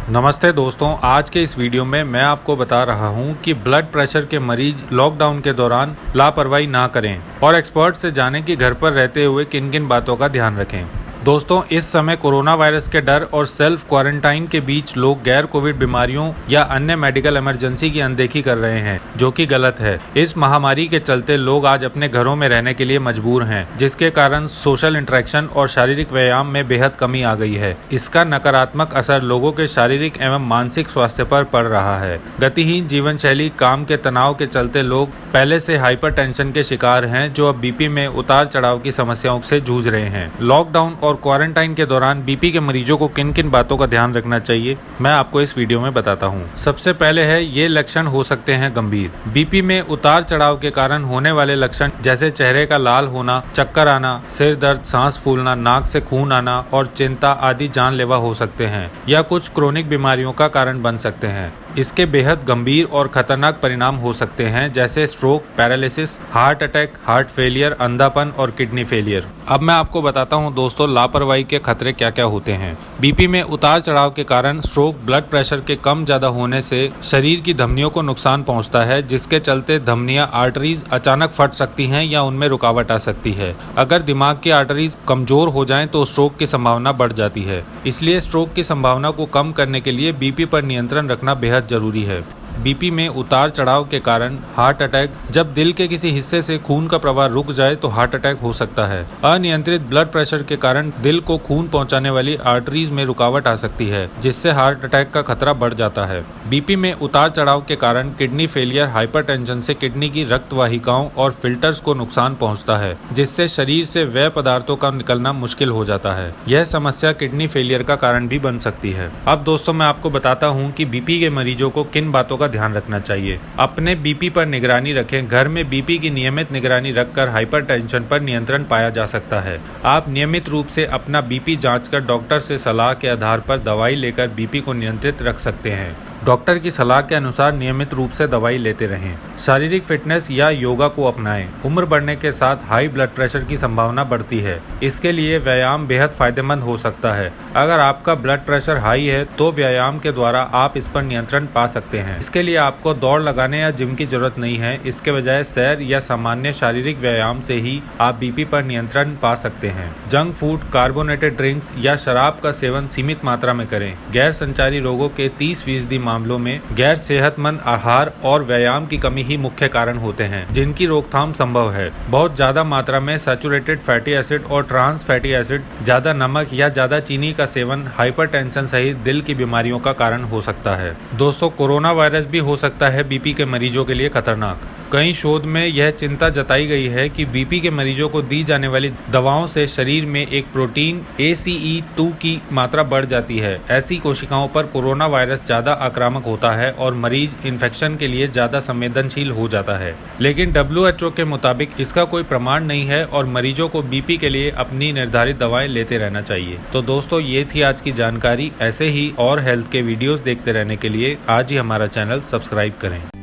नमस्ते दोस्तों, आज के इस वीडियो में मैं आपको बता रहा हूं कि ब्लड प्रेशर के मरीज लॉकडाउन के दौरान लापरवाही ना करें और एक्सपर्ट से जानें कि घर पर रहते हुए किन किन बातों का ध्यान रखें। दोस्तों, इस समय कोरोना वायरस के डर और सेल्फ क्वारंटाइन के बीच लोग गैर कोविड बीमारियों या अन्य मेडिकल इमरजेंसी की अनदेखी कर रहे हैं, जो कि गलत है। इस महामारी के चलते लोग आज अपने घरों में रहने के लिए मजबूर हैं, जिसके कारण सोशल इंटरेक्शन और शारीरिक व्यायाम में बेहद कमी आ गई है। इसका नकारात्मक असर लोगों के शारीरिक एवं मानसिक स्वास्थ्य पर पड़ रहा है। गतिहीन जीवन शैली, काम के तनाव के चलते लोग पहले से हाइपरटेंशन के शिकार हैं, जो अब बीपी में उतार चढ़ाव की समस्याओं से जूझ रहे हैं। लॉकडाउन और क्वारंटाइन के दौरान बीपी के मरीजों को किन किन बातों का ध्यान रखना चाहिए, मैं आपको इस वीडियो में बताता हूँ। सबसे पहले है, ये लक्षण हो सकते हैं गंभीर। बीपी में उतार चढ़ाव के कारण होने वाले लक्षण जैसे चेहरे का लाल होना, चक्कर आना, सिर दर्द, सांस फूलना, नाक से खून आना और चिंता आदि जानलेवा हो सकते हैं या कुछ क्रोनिक बीमारियों का कारण बन सकते हैं। इसके बेहद गंभीर और खतरनाक परिणाम हो सकते हैं, जैसे stroke, paralysis, heart attack, heart failure, अंधापन और किडनी फेलियर। अब मैं आपको बताता हूं दोस्तों, लापरवाही के खतरे क्या क्या होते हैं। बीपी में उतार चढ़ाव के कारण स्ट्रोक, ब्लड प्रेशर के कम ज्यादा होने से शरीर की धमनियों को नुकसान पहुंचता है, जिसके चलते धमनियां, आर्टरीज अचानक फट सकती हैं या उनमें रुकावट आ सकती है। अगर दिमाग की आर्टरीज कमजोर हो जाएं तो स्ट्रोक की संभावना बढ़ जाती है। इसलिए स्ट्रोक की संभावना को कम करने के लिए बीपी पर नियंत्रण रखना बेहद जरूरी है। बीपी में उतार चढ़ाव के कारण हार्ट अटैक, जब दिल के किसी हिस्से से खून का प्रवाह रुक जाए तो हार्ट अटैक हो सकता है। अनियंत्रित ब्लड प्रेशर के कारण दिल को खून पहुंचाने वाली आर्टरीज में रुकावट आ सकती है, जिससे हार्ट अटैक का खतरा बढ़ जाता है। बीपी में उतार चढ़ाव के कारण किडनी फेलियर, हाइपरटेंशन से किडनी की रक्त वाहिकाओं और फिल्टर्स को नुकसान पहुंचता है, जिससे शरीर से व्यय पदार्थों का निकलना मुश्किल हो जाता है। यह समस्या किडनी फेलियर का कारण भी बन सकती है। अब दोस्तों, मैं आपको बताता हूँ कि बीपी के मरीजों को किन बातों का ध्यान रखना चाहिए। अपने बीपी पर निगरानी रखें। घर में बीपी की नियमित निगरानी रखकर हाइपरटेंशन पर नियंत्रण पाया जा सकता है। आप नियमित रूप से अपना बीपी जांचकर डॉक्टर से सलाह के आधार पर दवाई लेकर बीपी को नियंत्रित रख सकते हैं। डॉक्टर की सलाह के अनुसार नियमित रूप से दवाई लेते रहें। शारीरिक फिटनेस या योगा को अपनाएं। उम्र बढ़ने के साथ हाई ब्लड प्रेशर की संभावना बढ़ती है। इसके लिए व्यायाम बेहद फायदेमंद हो सकता है। अगर आपका ब्लड प्रेशर हाई है तो व्यायाम के द्वारा आप इस पर नियंत्रण पा सकते हैं। इसके लिए आपको दौड़ लगाने या जिम की जरूरत नहीं है। इसके बजाय सैर या सामान्य शारीरिक व्यायाम से ही आप बीपी पर नियंत्रण पा सकते हैं। जंक फूड, कार्बोनेटेड ड्रिंक्स या शराब का सेवन सीमित मात्रा में करें। गैर संचारी रोगों के 30% मामलों में गैर सेहतमंद आहार और व्यायाम की कमी ही मुख्य कारण होते हैं, जिनकी रोकथाम संभव है। बहुत ज्यादा मात्रा में सैचुरेटेड फैटी एसिड और ट्रांस फैटी एसिड, ज्यादा नमक या ज्यादा चीनी का सेवन हाइपरटेंशन सहित दिल की बीमारियों का कारण हो सकता है। दोस्तों, कोरोना वायरस भी हो सकता है बीपी के मरीजों के लिए खतरनाक। कई शोध में यह चिंता जताई गई है कि बीपी के मरीजों को दी जाने वाली दवाओं से शरीर में एक प्रोटीन ACE2 की मात्रा बढ़ जाती है। ऐसी कोशिकाओं पर कोरोना वायरस ज्यादा आक्रामक होता है और मरीज इन्फेक्शन के लिए ज्यादा संवेदनशील हो जाता है। लेकिन WHO के मुताबिक इसका कोई प्रमाण नहीं है और मरीजों को बीपी के लिए अपनी निर्धारित दवाएं लेते रहना चाहिए। तो दोस्तों, ये थी आज की जानकारी। ऐसे ही और हेल्थ के वीडियोस देखते रहने के लिए आज ही हमारा चैनल सब्सक्राइब करें।